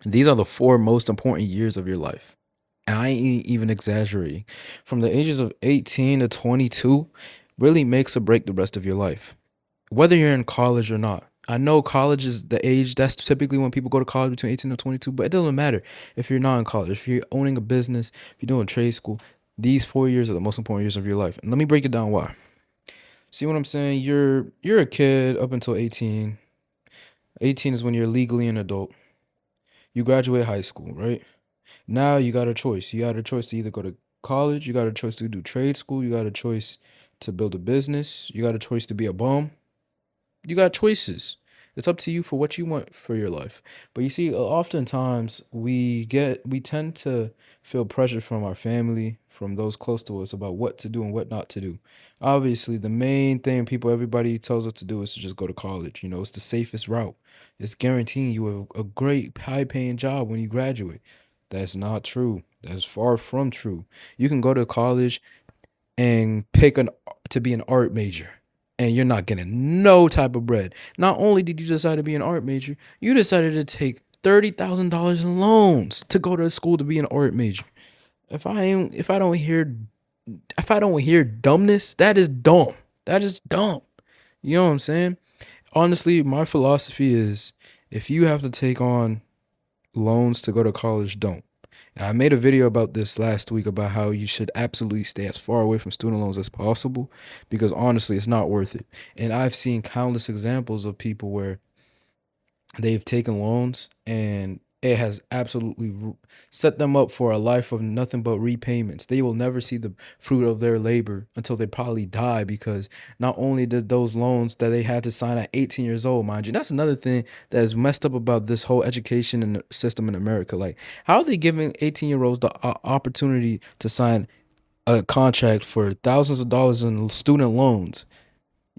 These are the four most important years of your life. And I ain't even exaggerating. From the ages of 18 to 22 really makes or break the rest of your life, whether you're in college or not. I know college is the age that's typically when people go to college between 18 and 22, but it doesn't matter if you're not in college, if you're owning a business, if you're doing trade school. These 4 years are the most important years of your life. And let me break it down why. See what I'm saying? You're a kid up until 18. 18 is when you're legally an adult. You graduate high school, right? Now you got a choice. You got a choice to either go to college, you got a choice to do trade school, you got a choice to build a business, you got a choice to be a bum. You got choices. It's up to you for what you want for your life. But you see, oftentimes we tend to feel pressure from our family, from those close to us about what to do and what not to do. Obviously, the main thing everybody tells us to do is to just go to college. It's the safest route. It's guaranteeing you a great high paying job when you graduate. That's not true. That's far from true. You can go to college and pick an to be an art major, and you're not getting no type of bread. Not only did you decide to be an art major, you decided to take $30,000 in loans to go to school to be an art major. If I don't hear dumbness, that is dumb. That is dumb. You know what I'm saying? Honestly, my philosophy is if you have to take on loans to go to college, don't. I made a video about this last week about how you should absolutely stay as far away from student loans as possible because honestly, it's not worth it. And I've seen countless examples of people where they've taken loans and it has absolutely set them up for a life of nothing but repayments. They will never see the fruit of their labor until they probably die because not only did those loans that they had to sign at 18 years old, mind you, that's another thing that is messed up about this whole education and system in America. Like, how are they giving 18-year-olds the opportunity to sign a contract for thousands of dollars in student loans?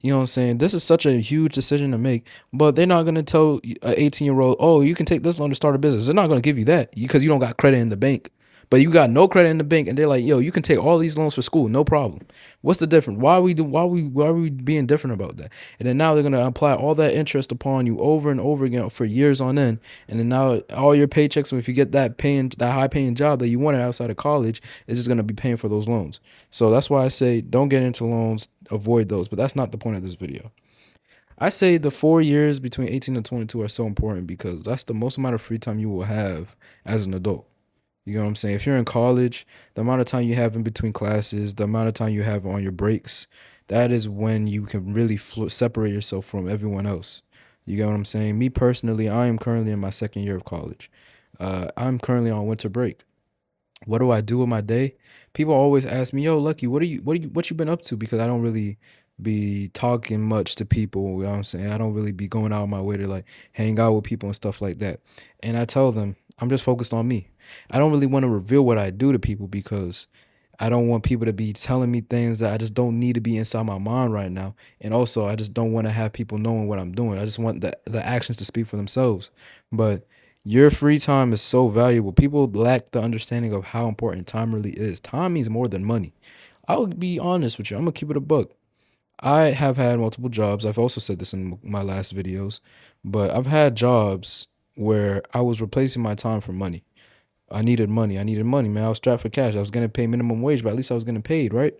You know what I'm saying? This is such a huge decision to make, but they're not gonna tell an 18-year-old, "Oh, you can take this loan to start a business." They're not gonna give you that because you don't got credit in the bank. But you got no credit in the bank, and they're like, "Yo, you can take all these loans for school, no problem." What's the difference? Why are we being different about that? And then now they're gonna apply all that interest upon you over and over again for years on end, and then now all your paychecks, if you get that high paying job that you wanted outside of college, is just gonna be paying for those loans. So that's why I say don't get into loans, avoid those. But that's not the point of this video. I say the 4 years between 18 and 22 are so important because that's the most amount of free time you will have as an adult. You know what I'm saying? If you're in college, the amount of time you have in between classes, the amount of time you have on your breaks, that is when you can really separate yourself from everyone else. You get what I'm saying? Me personally, I am currently in my second year of college. I'm currently on winter break. What do I do with my day? People always ask me, "Yo, Lucky, what you been up to?" Because I don't really be talking much to people. You know what I'm saying? I don't really be going out of my way to like hang out with people and stuff like that. And I tell them I'm just focused on me. I don't really want to reveal what I do to people because I don't want people to be telling me things that I just don't need to be inside my mind right now. And also, I just don't want to have people knowing what I'm doing. I just want the actions to speak for themselves. But your free time is so valuable. People lack the understanding of how important time really is. Time means more than money. I'll be honest with you. I'm gonna keep it a buck. I have had multiple jobs. I've also said this in my last videos, but I've had jobs where I was replacing my time for money. I needed money. I needed money, man. I was strapped for cash. I was gonna pay minimum wage, but at least I was getting paid, right?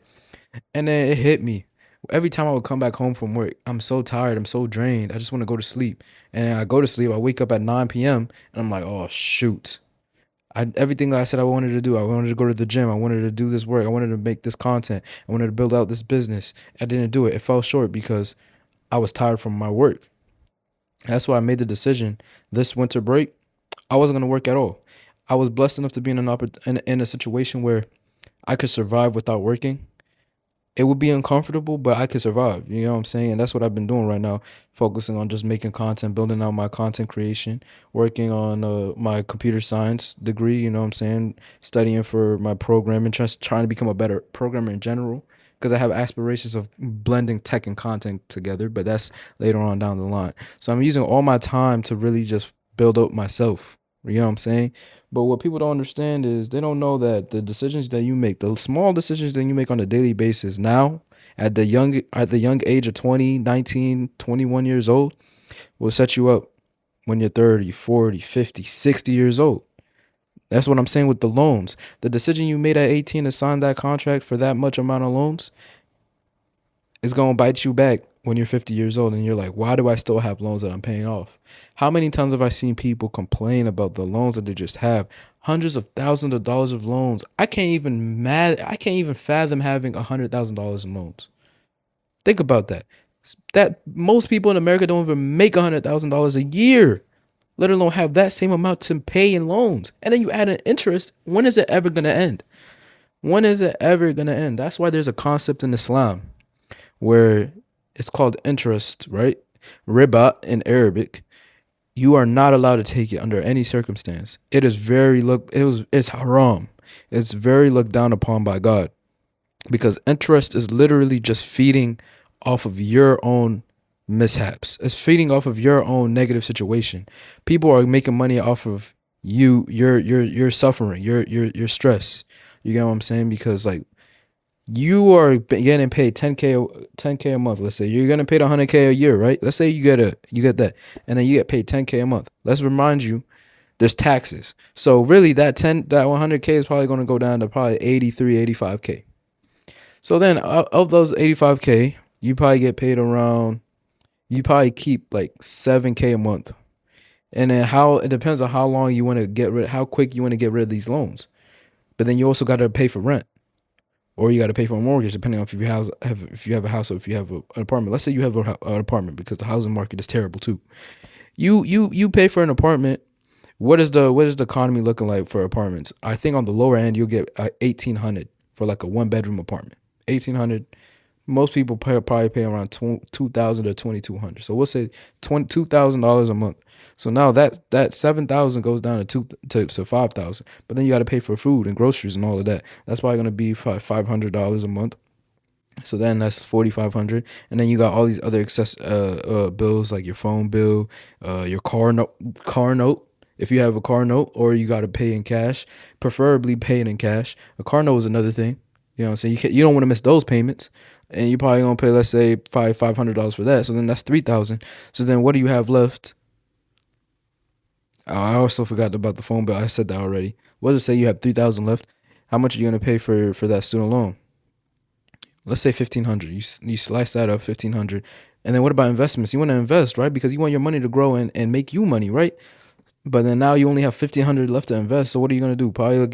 And then it hit me. Every time I would come back home from work, I'm so tired. I'm so drained. I just want to go to sleep. And I go to sleep. I wake up at 9 p.m. and I'm like, oh shoot. Everything that I said I wanted to do. I wanted to go to the gym. I wanted to do this work. I wanted to make this content. I wanted to build out this business. I didn't do it. It fell short because I was tired from my work. That's why I made the decision this winter break. I wasn't gonna work at all. I was blessed enough to be in a situation where I could survive without working. It would be uncomfortable, but I could survive. You know what I'm saying? And that's what I've been doing right now, focusing on just making content, building out my content creation, working on my computer science degree. You know what I'm saying? Studying for my programming, just trying to become a better programmer in general. Because I have aspirations of blending tech and content together, but that's later on down the line. So I'm using all my time to really just build up myself. You know what I'm saying? But what people don't understand is they don't know that the decisions that you make, the small decisions that you make on a daily basis now at the young age of 20, 19, 21 years old will set you up when you're 30, 40, 50, 60 years old. That's what I'm saying with the loans. The decision you made at 18 to sign that contract for that much amount of loans is going to bite you back when you're 50 years old and you're like, why do I still have loans that I'm paying off? How many times have I seen people complain about the loans that they just have? Hundreds of thousands of dollars of loans. I can't even fathom having $100,000 in loans. Think about that. That most people in America don't even make $100,000 a year, let alone have that same amount to pay in loans. And then you add an interest. When is it ever going to end? When is it ever going to end? That's why there's a concept in Islam where it's called interest, right? Riba in Arabic. You are not allowed to take it under any circumstance. It is it's haram. It's very looked down upon by God because interest is literally just feeding off of your own mishaps. It's feeding off of your own negative situation. People are making money off of your suffering, your stress. You get what I'm saying? Because like you are getting paid 10K a month. Let's say you're getting paid 100K a year, right? Let's say you get that, and then you get paid 10K a month. Let's remind you, there's taxes. So really, that 100K is probably going to go down to probably 83, 85K. So then of those 85K, you probably get paid around. You probably keep like 7K a month, and then how it depends on how long you want to get rid, how quick you want to get rid of these loans. But then you also got to pay for rent, or you got to pay for a mortgage, depending on if you have a house or if you have an apartment. Let's say you have an apartment because the housing market is terrible too. You pay for an apartment. What is the economy looking like for apartments? I think on the lower end you'll get 1,800 for like a 1 bedroom apartment. 1,800. Most people probably pay around 2,000 to 2,200. So we'll say $2,000 a month. So now that 7,000 goes down to 5,000. But then you got to pay for food and groceries and all of that. That's probably gonna be $500 a month. So then that's 4,500, and then you got all these other excess bills like your phone bill, your car note. If you have a car note, or you got to pay in cash, preferably pay it in cash. A car note is another thing. You know what I'm saying? You don't want to miss those payments, and you probably gonna pay, let's say, $500 for that. So then that's 3,000. So then what do you have left? Oh, I also forgot about the phone bill. I said that already. What does it say? You have 3,000 left. How much are you gonna pay for that student loan? Let's say 1,500. You slice that up, 1,500, and then what about investments? You want to invest, right? Because you want your money to grow and make you money, right? But then now you only have 1,500 left to invest. So what are you gonna do? Probably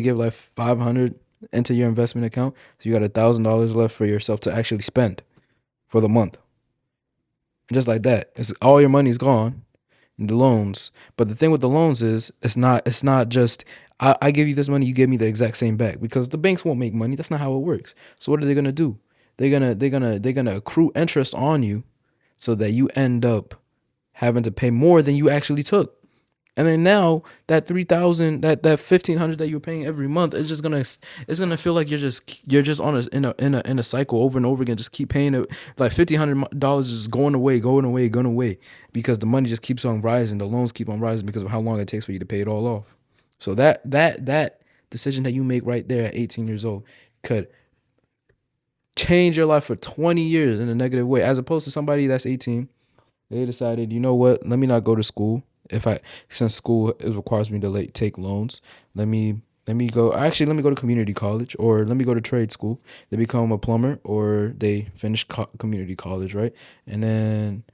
give like 500 into your investment account. So you got $1,000 left for yourself to actually spend for the month. And just like that, it's all your money's gone in the loans. But the thing with the loans is it's not just I give you this money, you give me the exact same back, because the banks won't make money. That's not how it works. So what are they gonna do? They're gonna accrue interest on you so that you end up having to pay more than you actually took. And then now that 3,000, that 1,500 that you're paying every month, it's gonna feel like you're just on in a cycle over and over again. Just keep paying it, like $1,500 is going away, going away, because the money just keeps on rising. The loans keep on rising because of how long it takes for you to pay it all off. So that decision that you make right there at 18 years old could change your life for 20 years in a negative way, as opposed to somebody that's 18. They decided, you know what? Let me not go to school. Since school it requires me to take loans, let me go. Actually, let me go to community college, or let me go to trade school. They become a plumber, or they finish community college, right? And then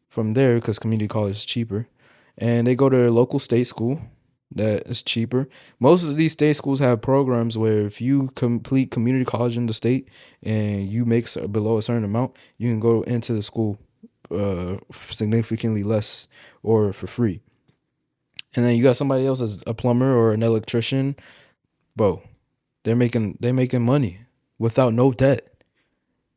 from there, because community college is cheaper, and they go to a local state school that is cheaper. Most of these state schools have programs where if you complete community college in the state and you make below a certain amount, you can go into the school significantly less or for free. And then you got somebody else as a plumber or an electrician, bro. They're making money without no debt.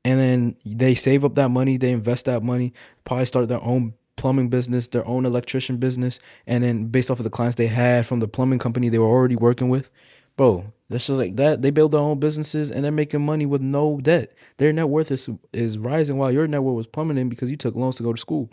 And then they save up that money, they invest that money, probably start their own plumbing business, their own electrician business, and then based off of the clients they had from the plumbing company they were already working with, bro, that's just like that. They build their own businesses and they're making money with no debt. Their net worth is rising while your net worth was plummeting because you took loans to go to school.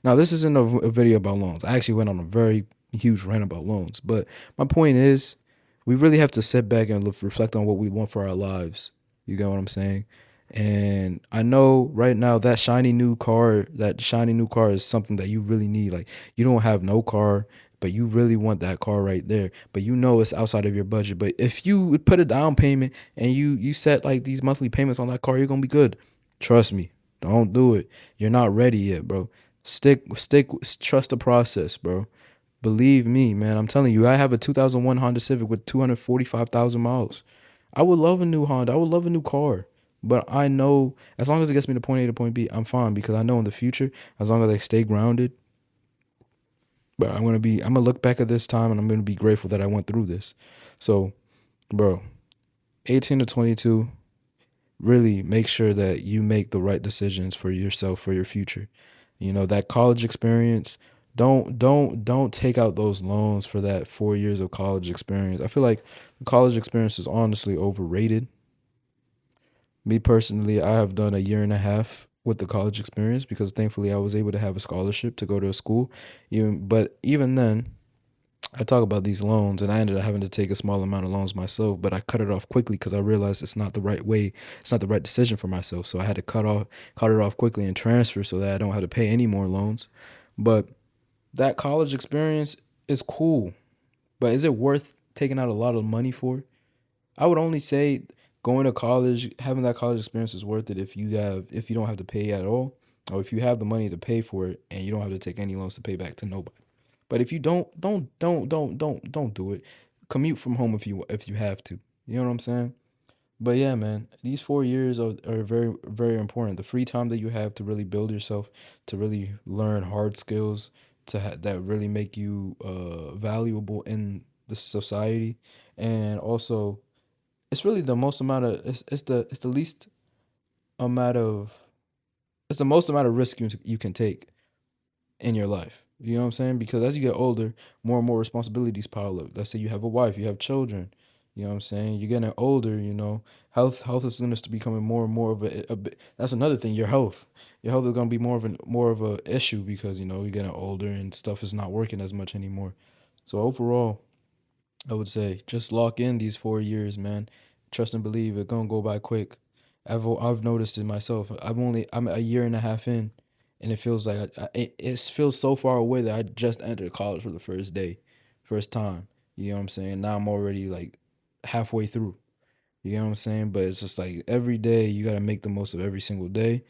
Now, this isn't a video about loans. I actually went on a very huge rant about loans, but my point is, we really have to sit back and reflect on what we want for our lives. You get what I'm saying? And I know right now that shiny new car is something that you really need. Like you don't have no car, but you really want that car right there. But you know it's outside of your budget. But if you would put a down payment and you set like these monthly payments on that car, you're gonna be good. Trust me. Don't do it. You're not ready yet, bro. Trust the process, bro. Believe me, man. I'm telling you, I have a 2001 Honda Civic with 245,000 miles. I would love a new Honda. I would love a new car. But I know as long as it gets me to point A to point B, I'm fine because I know in the future, as long as I stay grounded, but I'm gonna look back at this time and I'm gonna be grateful that I went through this. So, bro, 18 to 22, really make sure that you make the right decisions for yourself, for your future. You know, that college experience, don't take out those loans for that 4 years of college experience. I feel like the college experience is honestly overrated. Me personally, I have done a year and a half with the college experience because thankfully I was able to have a scholarship to go to a school. Even then, I talk about these loans and I ended up having to take a small amount of loans myself, but I cut it off quickly because I realized it's not the right way. It's not the right decision for myself. So I had to cut it off quickly and transfer so that I don't have to pay any more loans. But that college experience is cool, but is it worth taking out a lot of money for? I would only say going to college, having that college experience is worth it if you don't have to pay at all, or if you have the money to pay for it and you don't have to take any loans to pay back to nobody. But if you don't do it. Commute from home if you have to. You know what I'm saying? But yeah, man, these 4 years are very, very important. The free time that you have to really build yourself, to really learn hard skills, that really make you valuable in the society, and also it's really the most amount of it's the least amount of it's the most amount of risk you can take in your life. You know what I'm saying? Because as you get older, more and more responsibilities pile up. Let's say you have a wife, you have children. You know what I'm saying? You're getting older. Health is going to be becoming more and more of that's another thing. Your health is going to be more of a issue because you're getting older and stuff is not working as much anymore. So overall, I would say just lock in these 4 years, man. Trust and believe it's gonna go by quick. I've noticed it myself. I'm a year and a half in, and it feels like it feels so far away that I just entered college for the first time. You know what I'm saying? Now I'm already like halfway through. You know what I'm saying? But it's just like every day you gotta make the most of every single day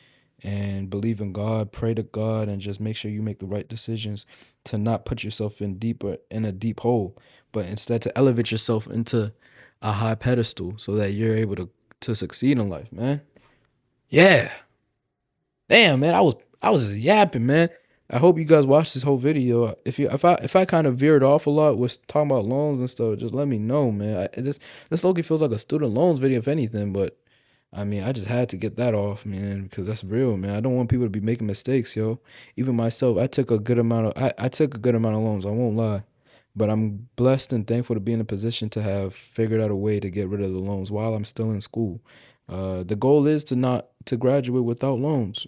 and believe in God, pray to God, and just make sure you make the right decisions to not put yourself in a deep hole, but instead to elevate yourself into a high pedestal so that you're able to succeed in life, man. Yeah. Damn, man, I was just yapping, man. I hope you guys watched this whole video. If I kind of veered off a lot with talking about loans and stuff, just let me know, man. This Loki feels like a student loans video, if anything, but I mean, I just had to get that off, man, because that's real, man. I don't want people to be making mistakes, yo. Even myself, I took a good amount of loans. I won't lie, but I'm blessed and thankful to be in a position to have figured out a way to get rid of the loans while I'm still in school. The goal is to not to graduate without loans.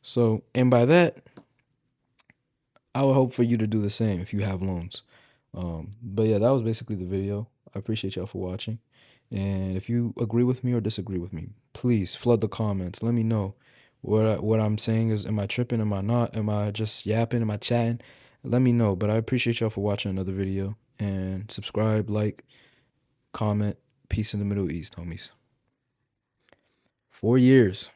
So, and by that, I would hope for you to do the same if you have loans. But yeah, that was basically the video. I appreciate y'all for watching. And if you agree with me or disagree with me, please flood the comments. Let me know what I'm saying is, am I tripping? Am I not? Am I just yapping? Am I chatting? Let me know. But I appreciate y'all for watching another video. And subscribe, like, comment. Peace in the Middle East, homies. 4 years.